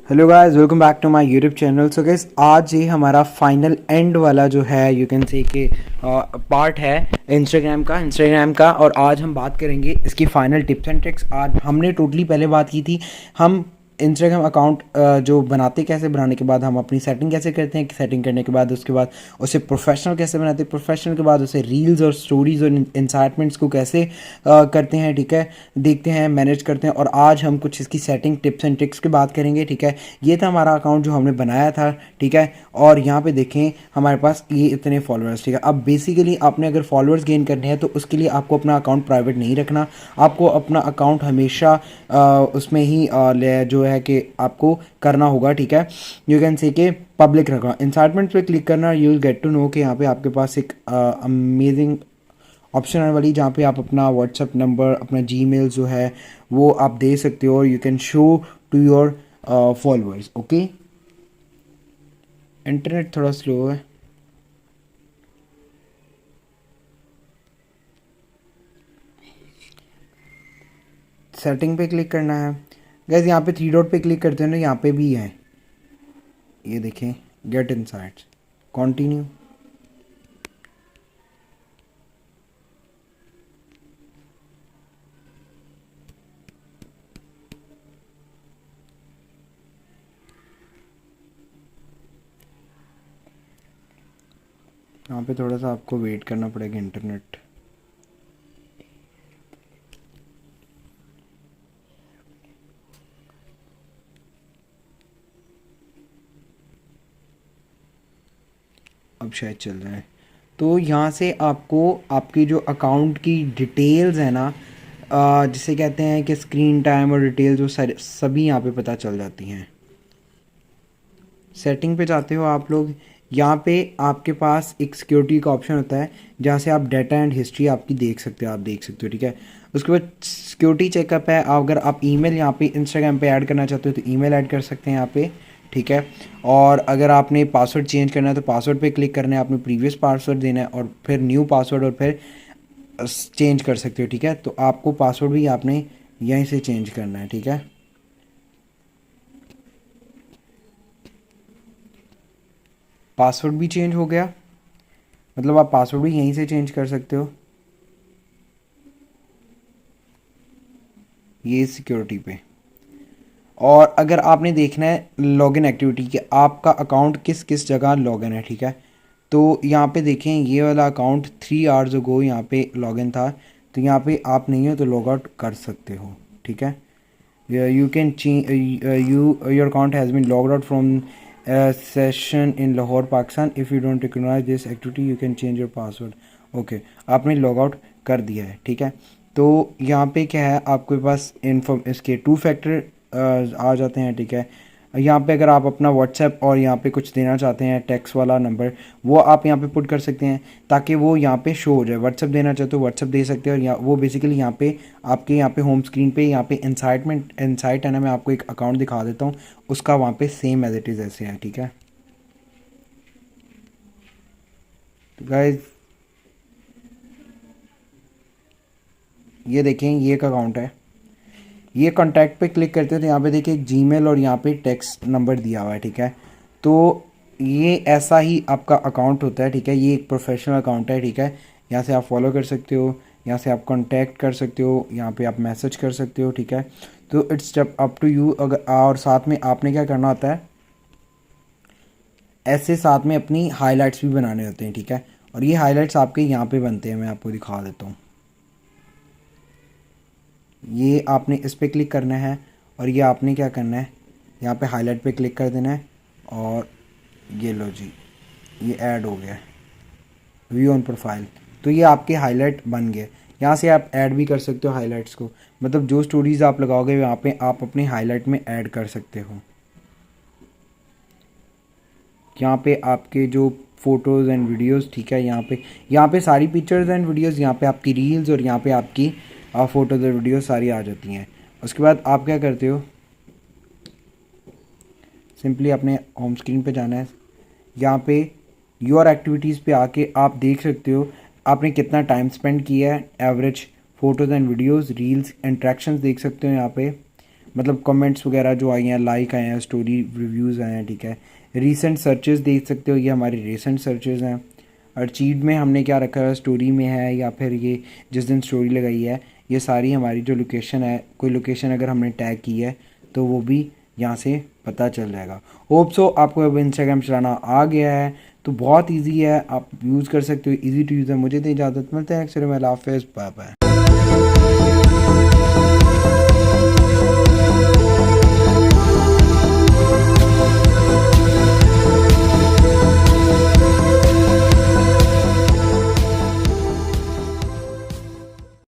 Hello guys, welcome back to my YouTube channel. So guys, आज ये हमारा final and वाला जो है यू कैन से कि पार्ट है इंस्टाग्राम का। और आज हम बात करेंगे इसकी फाइनल टिप्स एंड ट्रिक्स। आज हमने टोटली पहले बात की थी हम इंस्टाग्राम अकाउंट जो बनाते कैसे, बनाने के बाद हम अपनी सेटिंग कैसे करते हैं, सेटिंग करने के बाद उसके बाद उसे प्रोफेशनल कैसे बनाते हैं, प्रोफेशनल के बाद उसे रील्स और स्टोरीज और इंसाइटमेंट्स को कैसे करते हैं, ठीक है, देखते हैं, मैनेज करते हैं। और आज हम कुछ इसकी सेटिंग टिप्स एंड ट्रिक्स की बात करेंगे, ठीक है। ये था हमारा अकाउंट जो हमने बनाया था, ठीक है। और यहाँ पे देखें हमारे पास ये इतने फॉलोअर्स, ठीक है। अब बेसिकली आपने अगर फॉलोअर्स गेन करने हैं तो उसके लिए आपको अपना अकाउंट प्राइवेट नहीं रखना, आपको अपना अकाउंट हमेशा उसमें ही जो है कि आपको करना होगा, ठीक है। यू कैन से कि पब्लिक रखना, इंसाइटमेंट पे क्लिक करना, you will get to know कि यहाँ पे आपके पास एक अमेजिंग ऑप्शन आने वाली जहाँ पे आप अपना व्हाट्सएप नंबर, अपना जीमेल जो है वो आप दे सकते हो और you can show to your followers. Okay, internet थोड़ा स्लो है। सेटिंग पे क्लिक करना है गैस, यहाँ पे थ्री डॉट पे क्लिक करते हैं ना, यहाँ पे भी है, ये देखें, गेट इनसाइट्स, कंटिन्यू। यहाँ पे थोड़ा सा आपको वेट करना पड़ेगा, इंटरनेट। अब शायद चल रहा है। तो यहाँ से आपको आपकी जो अकाउंट की डिटेल्स है ना, जिसे कहते हैं कि स्क्रीन टाइम और डिटेल्स, जो सारे सभी यहाँ पे पता चल जाती हैं। सेटिंग पे जाते हो आप लोग, यहाँ पे आपके पास एक सिक्योरिटी का ऑप्शन होता है जहाँ से आप डाटा एंड हिस्ट्री आपकी देख सकते हो, ठीक है। उसके बाद सिक्योरिटी चेकअप है, अगर आप ईमेल यहाँ पे इंस्टाग्राम पे ऐड करना चाहते हो तो ईमेल ऐड कर सकते हैं यहाँ पे, ठीक है। और अगर आपने पासवर्ड चेंज करना है तो पासवर्ड पे क्लिक करना है, आपने प्रीवियस पासवर्ड देना है और फिर न्यू पासवर्ड और फिर चेंज कर सकते हो, ठीक है। तो आपको पासवर्ड भी आपने यहीं से चेंज करना है, ठीक है। पासवर्ड भी चेंज हो गया, मतलब आप पासवर्ड भी यहीं से चेंज कर सकते हो, ये सिक्योरिटी पे। और अगर आपने देखना है लॉगिन एक्टिविटी कि आपका अकाउंट किस किस जगह लॉगिन है, ठीक है, तो यहाँ पे देखें ये वाला अकाउंट 3 आवर्स अगो यहाँ पे लॉगिन था, तो यहाँ पे आप नहीं हो तो लॉग आउट कर सकते हो, ठीक है। You can change your account has been logged out from session in Lahore Pakistan, if you don't recognise this activity you can change your password. Okay, आपने लॉग आउट कर दिया है, ठीक है। तो यहाँ पे क्या है, आपके पास इसके 2 फैक्टर आ जाते हैं, ठीक है। यहाँ पे अगर आप अपना व्हाट्सएप और यहाँ पे कुछ देना चाहते हैं टेक्स्ट वाला नंबर, वो आप यहाँ पे पुट कर सकते हैं ताकि वो यहाँ पे शो हो जाए। व्हाट्सएप देना चाहते हो व्हाट्सएप दे सकते हैं, और यहाँ वो बेसिकली यहाँ पे आपके यहाँ पे होम स्क्रीन पे यहाँ पे इंसाइट है ना, मैं आपको एक अकाउंट दिखा देता हूँ, उसका वहाँ पे सेम एज इट इज़ ऐसे है, ठीक है। तो गाइज ये देखें, ये एक अकाउंट है, ये कॉन्टैक्ट पे क्लिक करते हो तो यहाँ पे देखिए जीमेल और यहाँ पे टेक्स्ट नंबर दिया हुआ है, ठीक है। तो ये ऐसा ही आपका अकाउंट होता है, ठीक है। ये एक प्रोफेशनल अकाउंट है, ठीक है। यहाँ से आप फॉलो कर सकते हो, यहाँ से आप कांटेक्ट कर सकते हो, यहाँ पे आप मैसेज कर सकते हो, ठीक है। तो इट्स अप टू यू। अगर और साथ में आपने क्या करना होता है, ऐसे साथ में अपनी हाईलाइट्स भी बनाने होते हैं, ठीक है। और ये हाईलाइट्स आपके यहाँ पे बनते हैं, मैं आपको दिखा देता हूँ। ये आपने इस पर क्लिक करना है और ये आपने क्या करना है, यहाँ पे हाईलाइट पे क्लिक कर देना है और ये लो जी, ये ऐड हो गया व्यू ऑन प्रोफाइल। तो ये आपके हाईलाइट बन गए। यहाँ से आप ऐड भी कर सकते हो हाईलाइट्स को, मतलब जो स्टोरीज आप लगाओगे यहाँ पे आप अपने हाईलाइट में ऐड कर सकते हो। यहाँ पे आपके जो फ़ोटोज़ एंड वीडियोस, ठीक है, यहाँ पे सारी पिक्चर्स एंड वीडियोस, यहाँ पे आपकी रील्स और यहाँ पे आपकी फ़ोटोज़ और वीडियोस सारी आ जाती हैं। उसके बाद आप क्या करते हो, सिंपली अपने होम स्क्रीन पे जाना है, यहाँ पे योर एक्टिविटीज़ पे आके आप देख सकते हो आपने कितना टाइम स्पेंड किया है, average photos and videos, reels, interactions देख सकते हो यहाँ पे। मतलब कमेंट्स वगैरह जो आई हैं, लाइक आए हैं, स्टोरी रिव्यूज़ आए हैं, ठीक है। रीसेंट सर्चेस देख सकते हो, ये हमारी रीसेंट सर्चेस हैं। अर्चीव में हमने क्या रखा है, स्टोरी में है या फिर ये जिस दिन स्टोरी लगाई है, ये सारी हमारी जो लोकेशन है, कोई लोकेशन अगर हमने टैग की है तो वो भी यहाँ से पता चल जाएगा। होप सो आपको अब इंस्टाग्राम चलाना आ गया है, तो बहुत इजी है, आप यूज़ कर सकते हो, इजी टू यूज़ है। मुझे तो इजाज़त, मिलते हैं नेक्स्ट वीडियो में। अल्लाह हाफ़िज़, बाय बाय।